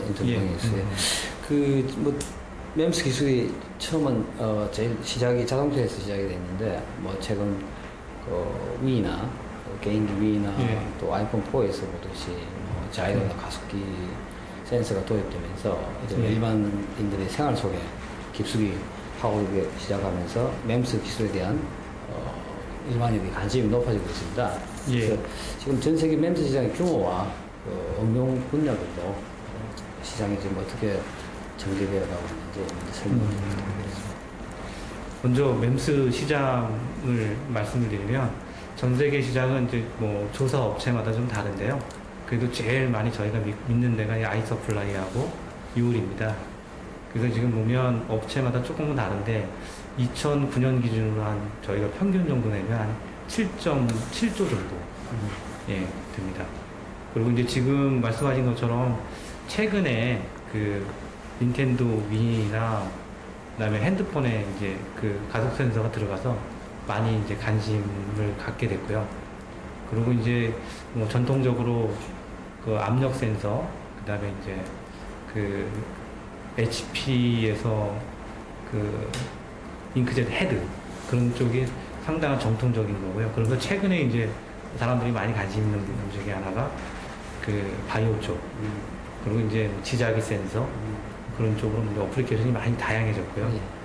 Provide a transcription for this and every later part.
인터뷰에 있어요. 뭐 멤스 기술이 처음은 제일 시작이 자동차에서 시작이 됐는데 뭐 최근 위나 개인기 위나 또 아이폰 4에서 보듯이 뭐 자이로나 가속기 센서가 도입되면서 이제 일반인들의 생활 속에 깊숙이 파고들기 시작하면서 멤스 기술에 대한 일반인들의 관심이 높아지고 있습니다. 그래서 지금 전 세계 멤스 시장의 규모와 응용 분야별로 시장이 지금 어떻게 전개되어 가고 있는지 설명을 드리겠습니다. 먼저 멤스 시장을 말씀을 드리면 전 세계 시장은 이제 뭐 조사 업체마다 좀 다른데요. 그래도 제일 많이 저희가 믿는 데가 아이서플라이하고 유울입니다. 그래서 지금 보면 업체마다 조금은 다른데 2009년 기준으로 한 저희가 평균 정도 내면 한 7.7조 정도 됩니다. 그리고 이제 지금 말씀하신 것처럼 최근에 그 닌텐도 위나 그다음에 핸드폰에 이제 그 가속 센서가 들어가서 많이 이제 관심을 갖게 됐고요. 그리고 이제 뭐 전통적으로 그 압력 센서, 그다음에 이제 그 HP에서 그 잉크젯 헤드 그런 쪽이 상당한 정통적인 거고요. 그래서 최근에 이제 사람들이 많이 관심 있는 부분 중에 하나가 그 바이오 쪽, 그리고 이제 지자기 센서 그런 쪽으로 이제 어플리케이션이 많이 다양해졌고요.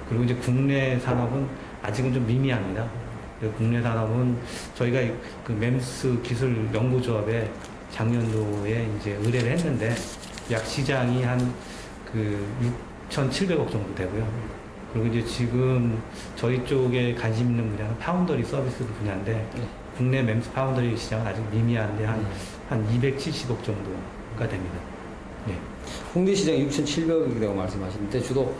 그리고 이제 국내 산업은 아직은 좀 미미합니다. 국내 산업은 저희가 그 멤스 기술 연구조합에 작년도에 이제 의뢰를 했는데 약 시장이 한 그 6,700억 정도 되고요. 그리고 이제 지금 저희 쪽에 관심 있는 분야는 파운더리 서비스 분야인데 국내 멤스 파운더리 시장은 아직 미미한데 한 270억 정도가 됩니다. 네. 국내 시장 6,700억이라고 말씀하시는데 주로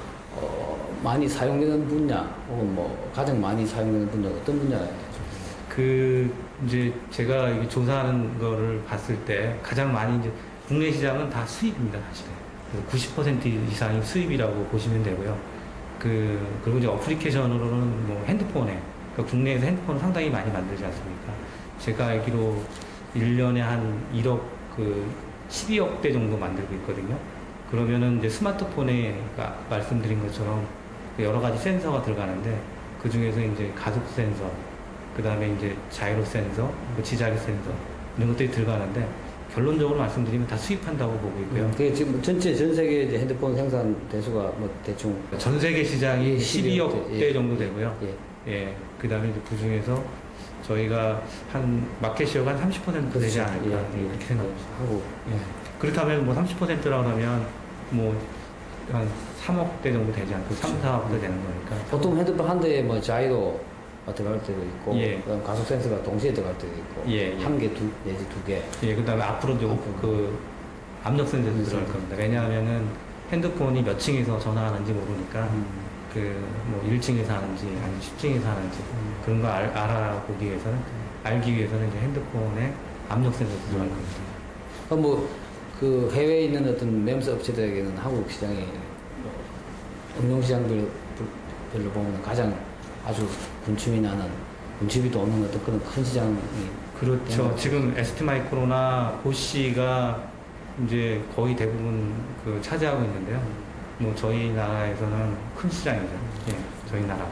많이 사용되는 분야 혹은 뭐 가장 많이 사용되는 분야가 어떤 분야예요? 그 이제 제가 이게 조사하는 거를 봤을 때 가장 많이 이제 국내 시장은 다 수입입니다, 사실은. 90% 이상이 수입이라고 보시면 되고요. 그리고 이제 어플리케이션으로는 뭐 핸드폰에, 그러니까 국내에서 핸드폰을 상당히 많이 만들지 않습니까? 제가 알기로 1년에 한 1억, 12억 대 정도 만들고 있거든요. 그러면은 이제 스마트폰에 말씀드린 것처럼 여러 가지 센서가 들어가는데 그 중에서 이제 가속 센서, 그 다음에 이제 자이로 센서, 지자기 센서 이런 것들이 들어가는데 결론적으로 말씀드리면 다 수입한다고 보고 있고요. 그게 지금 전 세계 이제 핸드폰 생산 대수가 뭐 대충 전 세계 시장이 12억 대 정도 되고요. 그 다음에 이제 그 중에서 저희가 한 마켓시어가 한 30% 되지 않을까 이렇게 생각하고 그렇다면 뭐 30%라고 하면 뭐 한 3억 대 정도 되지 않고 3, 4억 대 되는 거니까. 보통 핸드폰 한 대에 뭐 자이로가 들어갈 때도 있고 그다음 가속 센서가 동시에 들어갈 때도 있고 한 개, 내지 두 개. 그다음에 앞으로 이제 그 압력 센서도 들어갈 겁니다. 왜냐하면은 핸드폰이 몇 층에서 전화하는지 모르니까 뭐 1층에서 하는지 아니면 10층에서 하는지 그런 거 알아보기 위해서는 알기 위해서는 이제 핸드폰에 압력 센서도 들어갈 겁니다. 그 해외에 있는 어떤 멤스 업체들에게는 한국 시장이 응용 시장별로 보면 가장 아주 군침이 도는 어떤 그런 큰 시장이. 그렇죠. 지금 ST마이크로나 보쉬가 이제 거의 대부분 차지하고 있는데요. 뭐 저희 나라에서는 큰 시장이죠. 저희 나라가.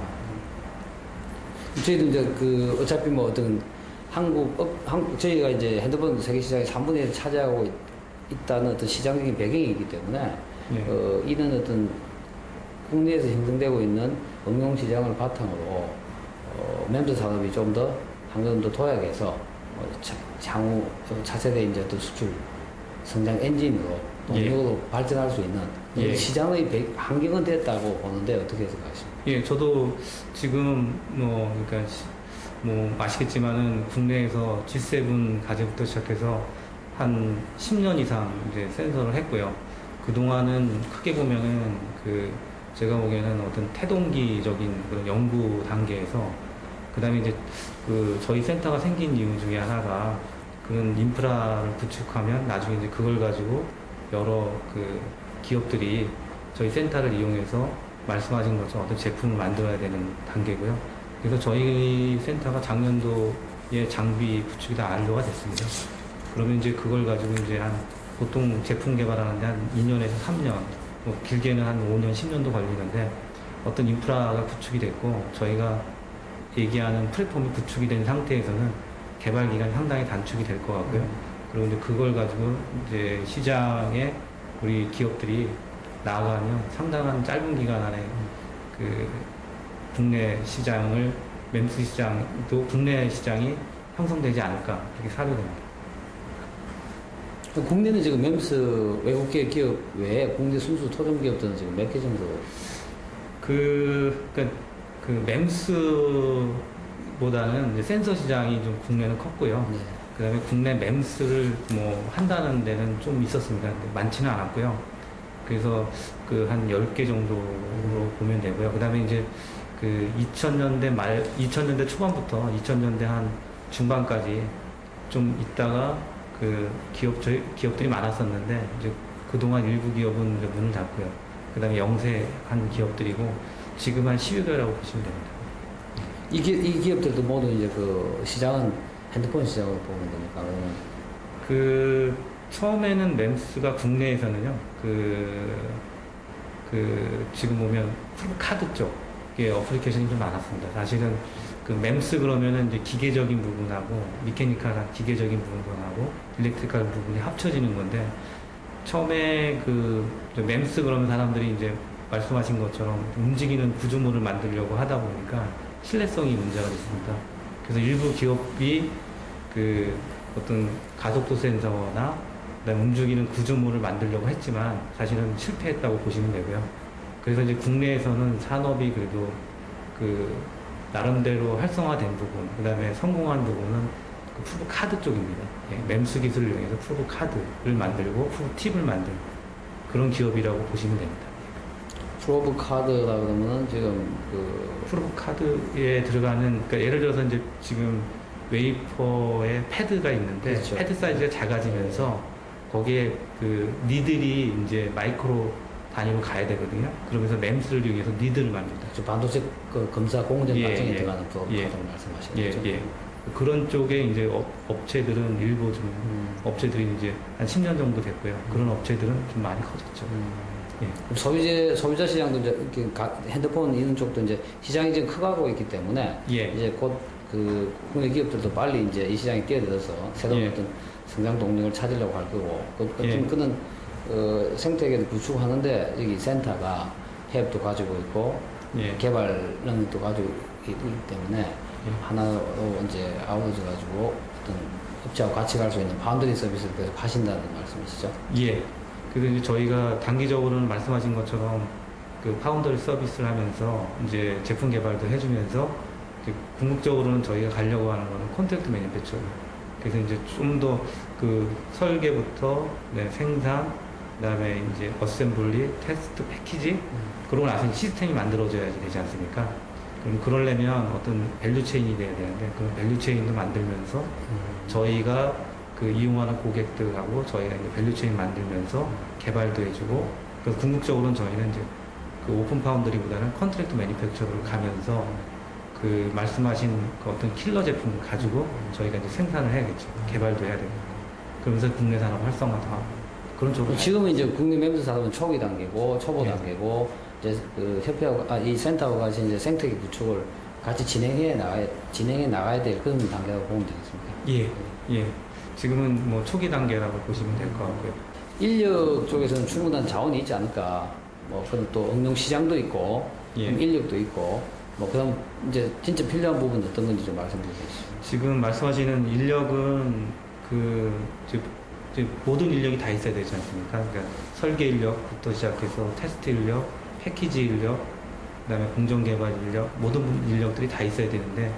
저희도 이제 어차피 뭐 어떤 저희가 이제 핸드폰 세계 시장의 3분의 1을 차지하고 있다는 어떤 시장적인 배경이기 때문에 이런 어떤 국내에서 형성되고 있는 응용 시장을 바탕으로 멤스 산업이 좀 더 한 걸음 더 도약해서 향후 차세대 이제 또 수출 성장 엔진으로 동력으로 발전할 수 있는 시장의 환경은 됐다고 보는데 어떻게 생각하십니까? 저도 지금 그러니까 아시겠지만은 국내에서 G7 가제부터 시작해서 한 10년 이상 이제 센서를 했고요. 그동안은 크게 보면은 제가 보기에는 어떤 태동기적인 그런 연구 단계에서 그다음에 이제 저희 센터가 생긴 이유 중에 하나가 그런 인프라를 구축하면 나중에 이제 그걸 가지고 여러 기업들이 저희 센터를 이용해서 말씀하신 것처럼 어떤 제품을 만들어야 되는 단계고요. 그래서 저희 센터가 작년도에 장비 구축이 다 완료가 됐습니다. 그러면 이제 그걸 가지고 이제 한 보통 제품 개발하는데 한 2년에서 3년, 뭐 길게는 한 5년, 10년도 걸리는데 어떤 인프라가 구축이 됐고 저희가 얘기하는 플랫폼이 구축이 된 상태에서는 개발 기간이 상당히 단축이 될 것 같고요. 그리고 이제 그걸 가지고 이제 시장에 우리 기업들이 나아가면 상당한 짧은 기간 안에 그 국내 시장을 멤스 시장도 국내 시장이 형성되지 않을까 이렇게 사료됩니다. 국내는 지금 멤스 외국계 기업 외에 국내 순수 토종 기업들은 지금 몇 개 정도? 그러니까 그 멤스보다는 이제 센서 시장이 좀 국내는 컸고요. 네. 그다음에 국내 멤스를 뭐 한다는 데는 좀 있었습니다. 근데 많지는 않았고요. 그래서 그 한 10개 정도로 보면 되고요. 그다음에 이제 그 2000년대 초반부터 2000년대 한 중반까지 좀 있다가 그 기업들이 많았었는데 이제 그동안 일부 기업은 이제 문을 닫고요. 그다음에 영세한 기업들이고 지금 한 10여 개라고 보시면 됩니다. 이 기업들도 모두 이제 그 시장은 핸드폰 시장으로 보면 됩니까? 그러면 그 처음에는 멤스가 국내에서는요. 지금 보면 카드 쪽에 어플리케이션이 좀 많았습니다. 사실은 그 멤스 그러면은 이제 기계적인 부분하고 미케니컬한 기계적인 부분하고 일렉트리컬 부분이 합쳐지는 건데 처음에 그 멤스 그러면 사람들이 이제 말씀하신 것처럼 움직이는 구조물을 만들려고 하다 보니까 신뢰성이 문제가 됐습니다. 그래서 일부 기업이 그 어떤 가속도 센서나 그다음에 움직이는 구조물을 만들려고 했지만 사실은 실패했다고 보시면 되고요. 그래서 이제 국내에서는 산업이 그래도 그 나름대로 활성화된 부분, 그다음에 성공한 부분은 그 프로브 카드 쪽입니다. 예, 멤스 기술을 이용해서 프로브 카드를 만들고 프로브 팁을 만들고 그런 기업이라고 보시면 됩니다. 프로브 카드라 그러면은 지금 그 프로브 카드에 들어가는 그러니까 예를 들어서 이제 지금 웨이퍼에 패드가 있는데 그렇죠. 패드 사이즈가 작아지면서 거기에 그 니들이 이제 마이크로 단위로 가야 되거든요. 그러면서 램스를 이용해서 니들을 만듭니다. 저 반도체 그 검사 공정 예, 과정에 예. 들어가는 프로브 예. 카드를 말씀하시는 예, 거죠? 예. 그런 쪽에 이제 업체들은 일부 좀 업체들이 이제 한 10년 정도 됐고요. 그런 업체들은 좀 많이 커졌죠. 예. 그럼 소비자 시장도 이제 이렇게 핸드폰 이런 쪽도 이제 시장이 지금 커가고 있기 때문에 예. 이제 곧 그 국내 기업들도 빨리 이제 이 시장에 뛰어들어서 새로운 예. 어떤 성장 동력을 찾으려고 할 거고 예. 그는 생태계를 구축하는데 여기 센터가 해협도 가지고 있고 예. 개발 능력도 가지고 있기 때문에 예. 하나로 이제 아우러져 가지고 어떤 업체하고 같이 갈 수 있는 바운더리 서비스를 계속 하신다는 말씀이시죠? 예. 그래서 이제 저희가 단기적으로는 말씀하신 것처럼 그 파운더리 서비스를 하면서 이제 제품 개발도 해주면서 이제 궁극적으로는 저희가 가려고 하는 거는 콘트랙트 매니페처. 그래서 이제 좀 더 그 설계부터 네, 생산, 그다음에 이제 어셈블리, 테스트, 패키지 그러고 나서 시스템이 만들어져야지 되지 않습니까? 그럼 그러려면 어떤 밸류 체인이 돼야 되는데 그런 밸류 체인도 만들면서 저희가 그 이용하는 고객들하고 저희가 이제 밸류 체인 만들면서 개발도 해주고 그래서 궁극적으로는 저희는 이제 그 오픈 파운드리보다는 컨트랙트 매니팩처를 가면서 그 말씀하신 그 어떤 킬러 제품을 가지고 저희가 이제 생산을 해야겠죠. 개발도 해야 되고 그러면서 국내 산업 활성화도 하고 그런 쪽으로 지금은 이제 국내 멤버 사업은 초기 단계고 초보 예. 단계고 이제 그 협회하고 이 센터하고 같이 이제 생태계 구축을 같이 진행해 나가야 될 그런 단계라고 보면 되겠습니까? 예, 예. 지금은 뭐 초기 단계라고 보시면 될 것 같고요. 인력 쪽에서는 충분한 자원이 있지 않을까. 뭐 그런 또 응용 시장도 있고 예. 인력도 있고 뭐 그럼 이제 진짜 필요한 부분은 어떤 건지 좀 말씀해 주시죠. 지금 말씀하시는 인력은 이제 모든 인력이 다 있어야 되지 않습니까? 그러니까 설계 인력부터 시작해서 테스트 인력, 패키지 인력, 그다음에 공정 개발 인력, 모든 인력들이 다 있어야 되는데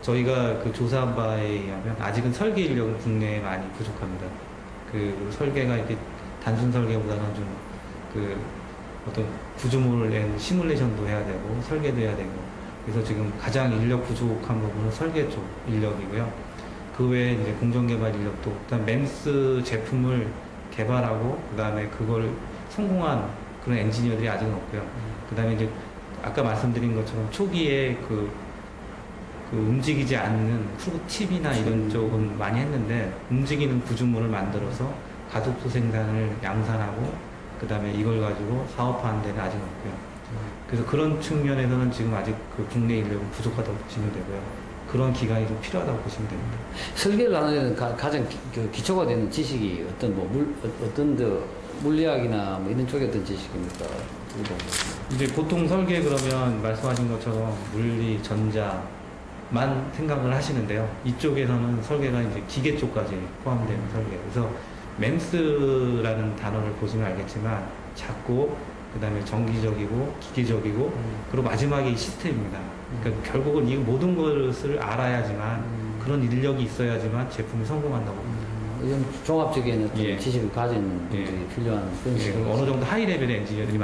저희가 그 조사한 바에 의하면 아직은 설계 인력은 국내에 많이 부족합니다. 그 설계가 이렇게 단순 설계보다는 좀 그 어떤 구조물을 낸 시뮬레이션도 해야 되고 설계도 해야 되고 그래서 지금 가장 인력 부족한 부분은 설계 쪽 인력이고요. 그 외에 이제 공정개발 인력도 일단 멤스 제품을 개발하고 그다음에 그걸 성공한 그런 엔지니어들이 아직은 없고요. 그다음에 이제 아까 말씀드린 것처럼 초기에 그 움직이지 않는 프로브 팁이나 이런 쪽은 많이 했는데 움직이는 구조물을 만들어서 가속도 생산을 양산하고 그다음에 이걸 가지고 사업화하는 데는 아직 없고요. 그래서 그런 측면에서는 지금 아직 그 국내 인력은 부족하다고 보시면 되고요. 그런 기간이 좀 필요하다고 보시면 됩니다. 설계를 하는 데는 가장 기초가 되는 지식이 어떤 어떤 물리학이나 뭐 이런 쪽의 어떤 지식입니까? 이제 보통 설계 그러면 말씀하신 것처럼 물리, 전자만 생각을 하시는데요. 이쪽에서는 설계가 이제 기계 쪽까지 포함되는 설계. 그래서 MEMS라는 단어를 보시면 알겠지만 작고 그다음에 정기적이고 기계적이고 그리고 마지막에 이 시스템입니다. 그러니까 결국은 이 모든 것을 알아야지만 그런 인력이 있어야지만 제품이 성공한다고 봅니다. 이런 종합적인 어떤 예. 지식을 가진 분들이 예. 필요한 그런 어느 정도 하이 레벨의 엔지니어들이